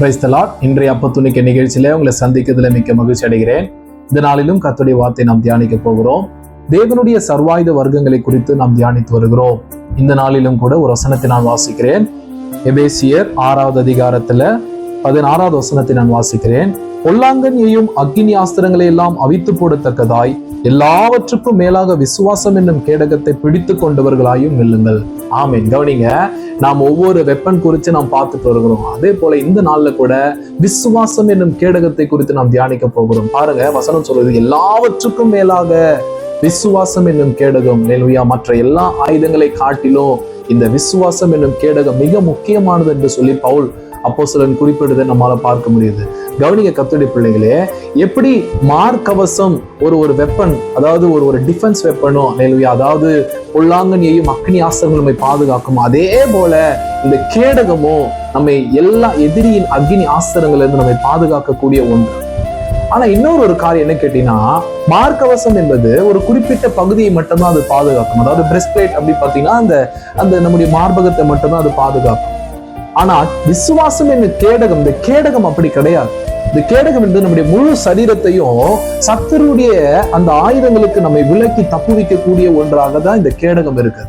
Praise the Lord. இன்றைய அப்பத்துணிக்க நிகழ்ச்சியில உங்களை சந்திக்கிறதுல மிக்க மகிழ்ச்சி அடைகிறேன். இந்த நாளிலும் கர்த்தருடைய வார்த்தை நாம் தியானிக்க போகிறோம். தேவனுடைய சர்வாயுத வர்க்கங்களை குறித்து நாம் தியானித்து வருகிறோம். இந்த நாளிலும் கூட ஒரு வசனத்தை நான் வாசிக்கிறேன். எபேசியர் 6வது அதிகாரத்துல 16வது வசனத்தை நான் வாசிக்கிறேன். பொல்லாங்கன் எய்யும் அக்கினி ஆஸ்திரங்களை எல்லாம் அவித்து போடத்தக்கதாய் எல்லாவற்றுக்கும் மேலாக விசுவாசம் என்னும் கேடகத்தை பிடித்து கொண்டவர்களாயும் நில்லுங்கள். ஆமென். கவனிங்க, நாம் ஒவ்வொரு வெப்பன் குறித்து நாம் பார்த்துட்டு வருகிறோம். அதே போல இந்த நாள்ல கூட விசுவாசம் என்னும் கேடகத்தை குறித்து நாம் தியானிக்க போகிறோம். பாருங்க, வசனம் சொல்றது எல்லாவற்றுக்கும் மேலாக விசுவாசம் என்னும் கேடகம். ஹல்லேலூயா. மற்ற எல்லா ஆயுதங்களை காட்டிலும் இந்த விசுவாசம் என்னும் கேடகம் மிக முக்கியமானது என்று சொல்லி பவுல் அப்போஸ்தலன் குறிப்பிடுவதை நம்மால பார்க்க முடியுது. கவனிக்க கர்த்தருடைய பிள்ளைகளே, எப்படி மார்க்கவசம் ஒரு வெப்பன், அதாவது ஒரு டிஃபென்ஸ் வெப்பனோ, அதாவது பொல்லாங்கன் எய்யும் அக்னி ஆஸ்திரங்கள் நம்மை பாதுகாக்கும், அதே போல இந்த கேடகமும் நம்மை எல்லா எதிரியின் அக்னி ஆஸ்திரங்கள்ல இருந்து நம்மை பாதுகாக்கக்கூடிய ஒன்று. ஆனா இன்னொரு காரியம் என்ன கேட்டீங்கன்னா, மார்க்கவசம் என்பது ஒரு குறிப்பிட்ட பகுதியை மட்டும்தான் அது பாதுகாக்கும். அதாவது பிரஸ்ட் பிளேட் அப்படி பாத்தீங்கன்னா அந்த நம்முடைய மார்பகத்தை மட்டும்தான் அது பாதுகாக்கும். ஆனா விசுவாசம் என்ன கேடகம், இந்த கேடகம் அப்படி கிடையாது. இந்த கேடகம் என்பது நம்முடைய முழு சரீரத்தையும் சத்துருடைய அந்த ஆயுதங்களுக்கு நம்மை விலக்கி தப்புவிக்கக்கூடிய ஒன்றாக தான் இந்த கேடகம் இருக்கு.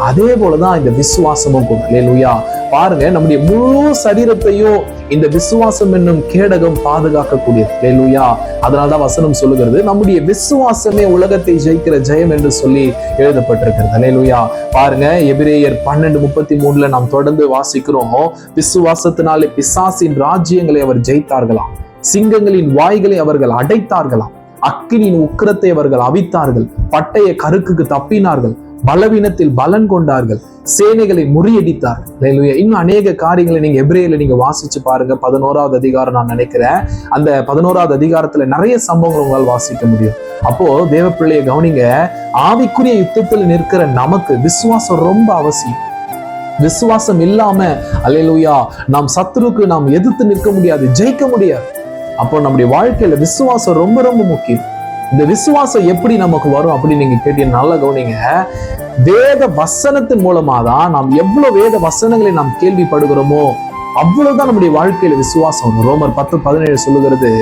அதே போலதான் இந்த விசுவாசமும் கூட. ஹல்லேலூயா. பாருங்க, நம்முடைய முழு சரீரத்தையும் இந்த விசுவாசம் என்னும் கேடகம் பாதுகாக்கக்கூடியது. ஹல்லேலூயா. அதனாலதான் வசனம் சொல்லுகிறது, நம்முடைய விசுவாசமே உலகத்தை ஜெயிக்கிற ஜெயம் என்று சொல்லி எழுதப்பட்டிருக்கிறது. ஹல்லேலூயா. பாருங்க, எபிரேயர் 12:33 நாம் தொடர்ந்து வாசிக்கிறோம். விசுவாசத்தினாலே பிசாசின் ராஜ்யங்களை அவர் ஜெயித்தார்களாம், சிங்கங்களின் வாய்களை அவர்கள் அடைத்தார்களாம், அக்கினியின் உக்கிரத்தை அவர்கள் அவித்தார்கள், பட்டய கருக்குக்கு தப்பினார்கள், பலவீனத்தில் பலன் கொண்டார்கள், சேனைகளை முறியடித்தார்கள். ஹல்லேலூயா. இன்னும் அநேக காரியங்களை நீங்க எபிரேயர்ல நீங்க வாசிச்சு பாருங்க. 11வது அதிகாரம் நான் நினைக்கிறேன். அந்த 11வது அதிகாரத்துல நிறைய சம்பவங்கள் உங்களால் வாசிக்க முடியும். அப்போ தேவ பிள்ளையை கவனிங்க, ஆவிக்குரிய யுத்தத்தில் நிற்கிற நமக்கு விசுவாசம் ரொம்ப அவசியம். விசுவாசம் இல்லாம ஹல்லேலூயா நாம் சத்துருக்கு நாம் எதிர்த்து நிற்க முடியாது, ஜெயிக்க முடியாது. அப்போ நம்முடைய வாழ்க்கையில விசுவாசம் ரொம்ப ரொம்ப முக்கியம். இந்த விசுவாசம் எப்படி நமக்கு வரும் அப்படின்னு நீங்க கேட்டீங்க. நல்லா கவனிங்க, வேத வசனத்தின் மூலமா தான் நாம் எவ்வளவு வேத வசனங்களை நாம் கேள்விப்படுகிறோமோ அவ்வளவுதான் நம்முடைய வாழ்க்கையில விசுவாசம் வரும். ரோமர் 10:17 சொல்லுகிறது,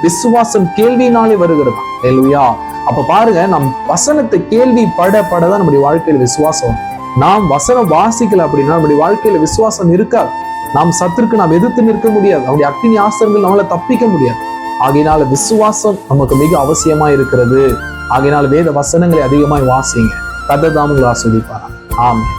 விசுவாசம் கேள்வியினாலே வருகிறது. ஹல்லேலூயா. அப்ப பாருங்க, நம் வசனத்தை கேள்வி படதான் நம்முடைய வாழ்க்கையில விசுவாசம். நாம் வசனம் வாசிக்கல அப்படின்னா நம்முடைய வாழ்க்கையில விசுவாசம் இருக்காது. நாம் சத்துருக்கு நாம் எதிர்த்து நிற்க முடியாது. அவருடைய அக்கினி ஆஸ்திரங்கள் நம்மளால தப்பிக்க முடியாது. ஆகையினால விசுவாசம் நமக்கு மிக அவசியமா இருக்கிறது. ஆகையினால வேத வசனங்களை அதிகமாய் வாசிங்க. கர்த்தர் தாமே உங்களை ஆசீர்வதிப்பாராக. ஆமென்.